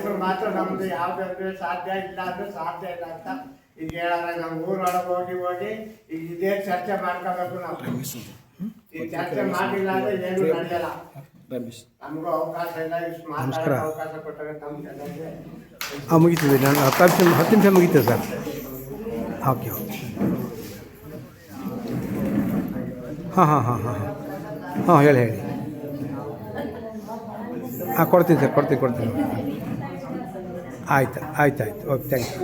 ಹೆಸರು ಮಾತ್ರ ನಮ್ದು ಯಾವ್ದಾದ್ರು ಸಾಧ್ಯ ಇಲ್ಲ ಅಂದ್ರೆ ಸಾಧ್ಯ ಇಲ್ಲ ಅಂತ ಈಗ ಹೇಳಾರ ನಮ್ಮ ಊರೊಳಗೆ ಹೋಗಿ ಈಗ ಇದೇ ಚರ್ಚೆ ಮಾಡ್ಕೋಬೇಕು ನಾವು. ಈ ಚರ್ಚೆ ಮಾಡಿಲ್ಲ ಅಂದ್ರೆ ಏನು ನಡೆಯಲ್ಲ. ನಮಗೂ ಅವಕಾಶ ಇಲ್ಲ, ಇಷ್ಟು ಮಾತಾಡೋ ಅವಕಾಶ ಕೊಟ್ಟರೆ ತಮ್ಮ ಮುಗೀತದೆ. ನಾನು 10 ನಿಮಿಷ ಮುಗೀತದೆ ಸರ್. Okay okay. ಹಾಂ ಹೇಳಿ ಕೊಡ್ತೀನಿ ಸರ್, ಕೊಡ್ತೀನಿ. ಆಯ್ತು ಓಕೆ, ಥ್ಯಾಂಕ್ ಯು.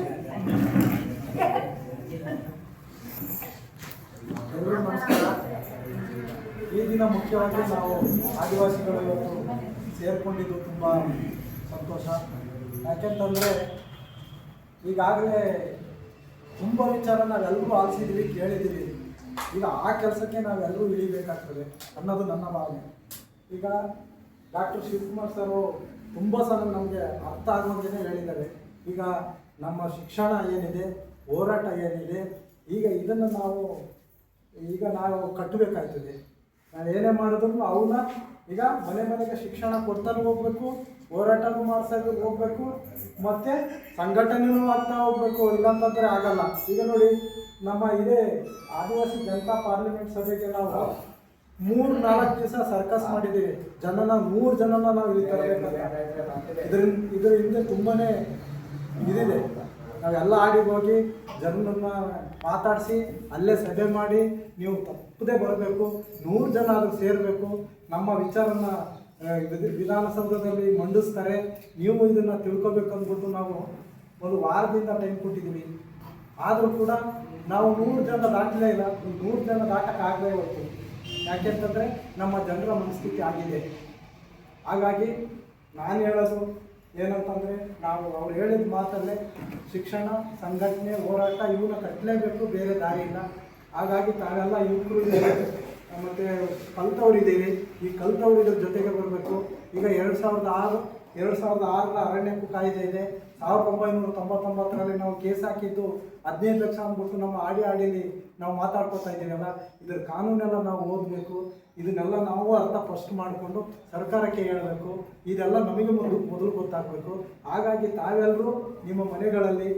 ಎಲ್ಲರೂ ನಮಸ್ಕಾರ. ಈ ದಿನ ಮುಖ್ಯವಾಗಿ ನಾವು ಆದಿವಾಸಿಗಳು ಇವತ್ತು ಸೇರಿಕೊಂಡಿದ್ದು ತುಂಬ ಸಂತೋಷ. ಯಾಕೆಂತಂದರೆ ಈಗಾಗಲೇ ತುಂಬ ವಿಚಾರ ನಾವೆಲ್ಲರೂ ಆಲಿಸಿದ್ದೀವಿ, ಕೇಳಿದ್ದೀವಿ. ಈಗ ಆ ಕೆಲಸಕ್ಕೆ ನಾವೆಲ್ಲರೂ ಇಳಿಬೇಕಾಗ್ತದೆ ಅನ್ನೋದು ನನ್ನ ಭಾವನೆ. ಈಗ ಡಾಕ್ಟರ್ ಶಿವಕುಮಾರ್ ಸರು ತುಂಬ ಸಲ ನಮಗೆ ಅರ್ಥ ಆಗೋಂಗೆ ಹೇಳಿದ್ದಾರೆ. ಈಗ ನಮ್ಮ ಶಿಕ್ಷಣ ಏನಿದೆ, ಹೋರಾಟ ಏನಿದೆ, ಈಗ ಇದನ್ನು ನಾವು ಕಟ್ಟಬೇಕಾಗ್ತದೆ. ನಾವು ಏನೇ ಮಾಡಿದ್ರು ಅವನ್ನ ಈಗ ಮನೆಗೆ ಶಿಕ್ಷಣ ಕೊಡ್ತಾನೆ ಹೋಗ್ಬೇಕು, ಹೋರಾಟನೂ ಮಾಡ್ಸೋದು ಹೋಗ್ಬೇಕು, ಮತ್ತು ಸಂಘಟನೆನೂ ಆಗ್ತಾ ಹೋಗ್ಬೇಕು. ಇಲ್ಲಾಂತಂದರೆ ಆಗಲ್ಲ. ಈಗ ನೋಡಿ, ನಮ್ಮ ಇದೇ ಆದಿವಾಸಿ ಜನತಾ ಪಾರ್ಲಿಮೆಂಟ್ ಸಭೆಗೆ ನಾವು 3-4 ದಿವಸ ಸರ್ಕಸ್ ಮಾಡಿದ್ದೀವಿ. 100 ಜನನ ನಾವು ಇಲ್ಲಿ ತರಬೇಕಂತ. ಇದ್ರ ಹಿಂದೆ ತುಂಬಾ ಇದಿದೆ. ನಾವೆಲ್ಲ ಆಡಿಗೆ ಹೋಗಿ ಜನರನ್ನ ಮಾತಾಡಿಸಿ ಅಲ್ಲೇ ಸಭೆ ಮಾಡಿ ನೀವು ತಪ್ಪದೇ ಬರಬೇಕು, 100 ಜನ ಆದರೂ ಸೇರಬೇಕು, ನಮ್ಮ ವಿಚಾರನ ವಿಧಾನಸೌಧದಲ್ಲಿ ಮಂಡಿಸ್ತಾರೆ, ನೀವು ಇದನ್ನು ತಿಳ್ಕೊಬೇಕು ಅಂದ್ಬಿಟ್ಟು ನಾವು 1 ವಾರದಿಂದ ಟೈಮ್ ಕೊಟ್ಟಿದ್ದೀವಿ. ಆದರೂ ಕೂಡ ನಾವು 100 ಜನ ದಾಟಲೇ ಇಲ್ಲ. 100 ಜನ ದಾಟಕ್ಕಾಗಲೇ ಹೋಗ್ತೀವಿ. ಯಾಕೆಂತಂದರೆ ನಮ್ಮ ಜನರ ಮನಸ್ಥಿತಿ ಆಗಿದೆ. ಹಾಗಾಗಿ ನಾನು ಹೇಳೋದು ಏನಂತಂದರೆ, ನಾವು ಅವ್ರು ಹೇಳಿದ ಮಾತಲ್ಲೇ ಶಿಕ್ಷಣ, ಸಂಘಟನೆ, ಹೋರಾಟ ಇವನ್ನ ಕಟ್ಟಲೇಬೇಕು, ಬೇರೆ ದಾರಿ ಇಲ್ಲ. ಹಾಗಾಗಿ ತಾವೆಲ್ಲ ಯುವಕರು ಇದ್ದೀವಿ ಮತ್ತು ಕಲ್ತವರಿದ್ದೀವಿ. ಈ ಕಲ್ತವ್ರ ಜೊತೆಗೆ ಬರಬೇಕು. ಈಗ 2006ರ ಅರಣ್ಯಕ್ಕೂ ಕಾಯ್ದೆ ಇದೆ. 1999ರಲ್ಲಿ ನಾವು ಕೇಸ್ ಹಾಕಿದ್ದು 15 ಲಕ್ಷ ಅಂದ್ಬಿಟ್ಟು ನಮ್ಮ ಆಡಿಲಿ ನಾವು ಮಾತಾಡ್ಕೊತಾ ಇದ್ದೀವಲ್ಲ, ಇದ್ರ ಕಾನೂನೆಲ್ಲ ನಾವು ಓದಬೇಕು. ಇದನ್ನೆಲ್ಲ ನಾವು ಅರ್ಥ ಫಸ್ಟ್ ಮಾಡಿಕೊಂಡು ಸರ್ಕಾರಕ್ಕೆ ಹೇಳಬೇಕು. ಇದೆಲ್ಲ ನಮಗೆ ಮೊದಲು ಗೊತ್ತಾಗಬೇಕು. ಹಾಗಾಗಿ ತಾವೆಲ್ಲರೂ ನಿಮ್ಮ ಮನೆಗಳಲ್ಲಿ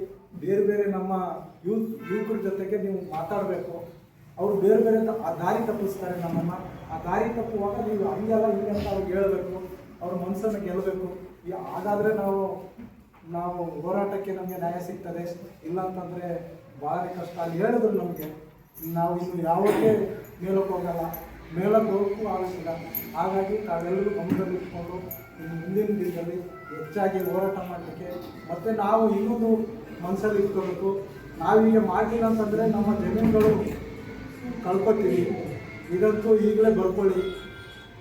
ಬೇರೆ ನಮ್ಮ ಯುವಕರ ಜೊತೆಗೆ ನೀವು ಮಾತಾಡಬೇಕು. ಅವರು ಬೇರೆ ಆ ದಾರಿ ತಪ್ಪಿಸ್ತಾರೆ ನಮ್ಮನ್ನು. ಆ ದಾರಿ ತಪ್ಪುವಾಗ ನೀವು ಹಂಗೆಲ್ಲ ಹಿಂಗೆ ಅಂತ ಅವ್ರಿಗೆ ಹೇಳಬೇಕು, ಅವ್ರ ಮನಸ್ಸನ್ನು ಗೆಲ್ಲಬೇಕು. ಹಾಗಾದರೆ ನಾವು ಹೋರಾಟಕ್ಕೆ ನಮಗೆ ನ್ಯಾಯ ಸಿಗ್ತದೆ. ಇಲ್ಲಾಂತಂದರೆ ಭಾಳ ಕಷ್ಟ. ಅಲ್ಲಿ ಹೇಳಿದ್ರು ನಮಗೆ ನಾವು ಇನ್ನು ಯಾವುದೇ ಮೇಲಕ್ಕೆ ಹೋಗಲ್ಲ, ಮೇಲಕ್ಕೆ ಹೋಗೋಕ್ಕೂ ಆಗೋದಿಲ್ಲ. ಹಾಗಾಗಿ ತಾವೆಲ್ಲರೂ ಗಮನದಲ್ಲಿಟ್ಕೊಂಡು ಇನ್ನು ಮುಂದಿನ ದಿನದಲ್ಲಿ ಹೆಚ್ಚಾಗಿ ಹೋರಾಟ ಮಾಡಲಿಕ್ಕೆ, ಮತ್ತು ನಾವು ಇನ್ನೊಂದು ಮನಸ್ಸಲ್ಲಿ ಇಟ್ಕೋಬೇಕು. ನಾವೀಗ ಮಾಡಲಿಲ್ಲ ಅಂತಂದರೆ ನಮ್ಮ ಜಮೀನುಗಳು ಕಳ್ಕೊತೀವಿ. ಇದಂತೂ ಈಗಲೇ ಬರ್ಕೊಳ್ಳಿ,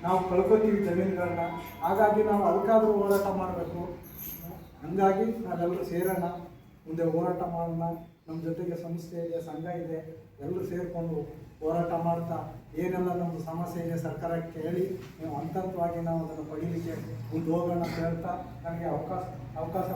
ನಾವು ಕಳ್ಕೊತೀವಿ ಜಮೀನುಗಳನ್ನ. ಹಾಗಾಗಿ ನಾವು ಅದಕ್ಕಾದರೂ ಹೋರಾಟ ಮಾಡಬೇಕು. ಹಾಗಾಗಿ ನಾವೆಲ್ಲರೂ ಸೇರೋಣ, ಮುಂದೆ ಹೋರಾಟ ಮಾಡೋಣ. ನಮ್ಮ ಜೊತೆಗೆ ಸಂಸ್ಥೆ ಇದೆ, ಸಂಘ ಇದೆ, ಎಲ್ಲರೂ ಸೇರಿಕೊಂಡು ಹೋರಾಟ ಮಾಡ್ತಾ ಏನೆಲ್ಲ ನಮ್ಮದು ಸಮಸ್ಯೆ ಇದೆ ಸರ್ಕಾರಕ್ಕೆ ಹೇಳಿ ಹಂತವಾಗಿ ನಾವು ಅದನ್ನು ಪಡೀಲಿಕ್ಕೆ ಮುಂದೆ ಹೋಗೋಣ ಅಂತ ಹೇಳ್ತಾ ನನಗೆ ಅವಕಾಶ